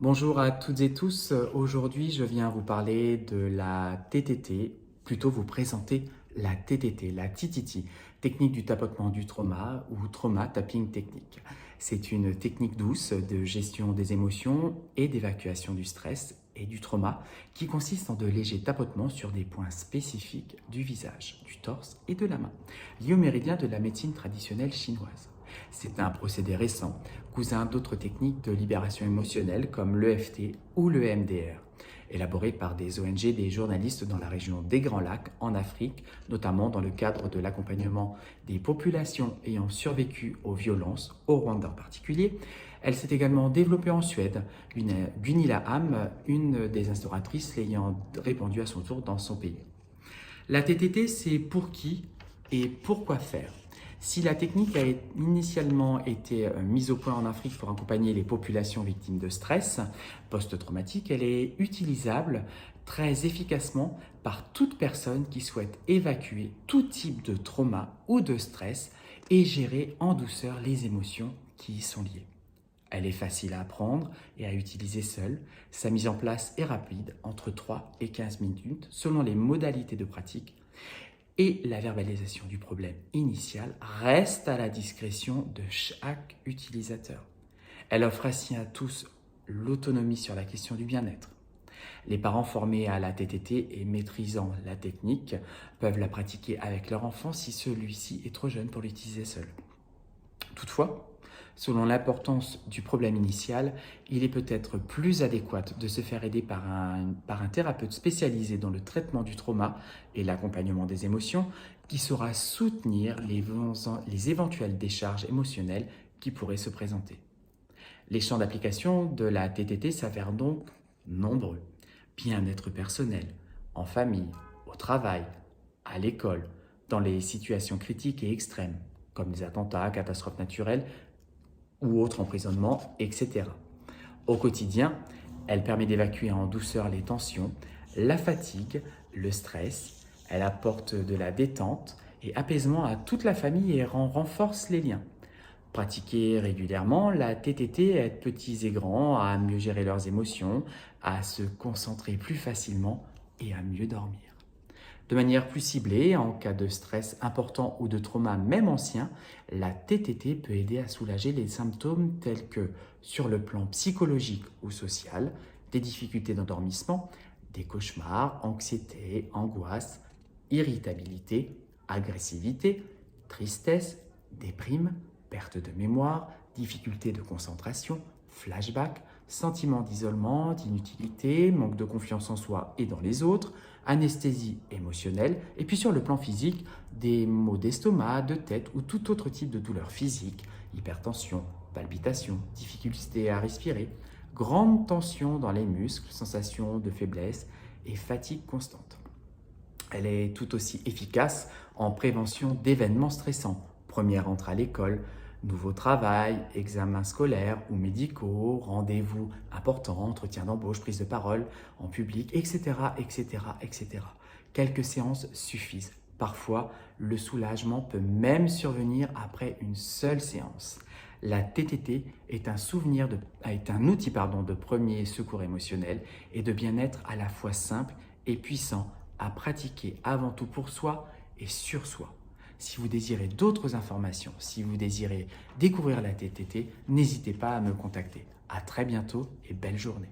Bonjour à toutes et tous. Aujourd'hui, je viens vous parler de la TTT, plutôt vous présenter la TTT, la TTT, technique du tapotement du trauma ou trauma tapping technique. C'est une technique douce de gestion des émotions et d'évacuation du stress et du trauma qui consiste en de légers tapotements sur des points spécifiques du visage, du torse et de la main, liés au méridien de la médecine traditionnelle chinoise. C'est un procédé récent, cousin d'autres techniques de libération émotionnelle comme l'EFT ou le MDR, élaboré par des ONG et des journalistes dans la région des Grands Lacs en Afrique, notamment dans le cadre de l'accompagnement des populations ayant survécu aux violences, au Rwanda en particulier. Elle s'est également développée en Suède, Gunilla Ham, une des instauratrices, l'ayant répandue à son tour dans son pays. La TTT, c'est pour qui et pourquoi faire. Si la technique a initialement été mise au point en Afrique pour accompagner les populations victimes de stress post-traumatique, elle est utilisable très efficacement par toute personne qui souhaite évacuer tout type de trauma ou de stress et gérer en douceur les émotions qui y sont liées. Elle est facile à apprendre et à utiliser seule. Sa mise en place est rapide, entre 3 et 15 minutes, selon les modalités de pratique. Et la verbalisation du problème initial reste à la discrétion de chaque utilisateur. Elle offre ainsi à tous l'autonomie sur la question du bien-être. Les parents formés à la TTT et maîtrisant la technique peuvent la pratiquer avec leur enfant si celui-ci est trop jeune pour l'utiliser seul. Toutefois, selon l'importance du problème initial, il est peut-être plus adéquat de se faire aider par un thérapeute spécialisé dans le traitement du trauma et l'accompagnement des émotions qui saura soutenir les éventuelles décharges émotionnelles qui pourraient se présenter. Les champs d'application de la TTT s'avèrent donc nombreux. Bien-être personnel, en famille, au travail, à l'école, dans les situations critiques et extrêmes, comme les attentats, catastrophes naturelles ou autres emprisonnements, etc. Au quotidien, elle permet d'évacuer en douceur les tensions, la fatigue, le stress. Elle apporte de la détente et apaisement à toute la famille et renforce les liens. Pratiquer régulièrement, la TTT aide petits et grands à mieux gérer leurs émotions, à se concentrer plus facilement et à mieux dormir. De manière plus ciblée, en cas de stress important ou de trauma même ancien, la TTT peut aider à soulager les symptômes tels que, sur le plan psychologique ou social, des difficultés d'endormissement, des cauchemars, anxiété, angoisse, irritabilité, agressivité, tristesse, déprime, perte de mémoire, difficultés de concentration, flashback, sentiment d'isolement, d'inutilité, manque de confiance en soi et dans les autres, anesthésie émotionnelle, et puis sur le plan physique, des maux d'estomac, de tête ou tout autre type de douleur physique, hypertension, palpitations, difficulté à respirer, grande tension dans les muscles, sensation de faiblesse et fatigue constante. Elle est tout aussi efficace en prévention d'événements stressants, première entrée à l'école, nouveau travail, examens scolaires ou médicaux, rendez-vous importants, entretien d'embauche, prise de parole en public, etc., etc., etc. Quelques séances suffisent. Parfois, le soulagement peut même survenir après une seule séance. La TTT est un outil de premier secours émotionnel et de bien-être à la fois simple et puissant à pratiquer avant tout pour soi et sur soi. Si vous désirez d'autres informations, si vous désirez découvrir la TTT, n'hésitez pas à me contacter. À très bientôt et belle journée.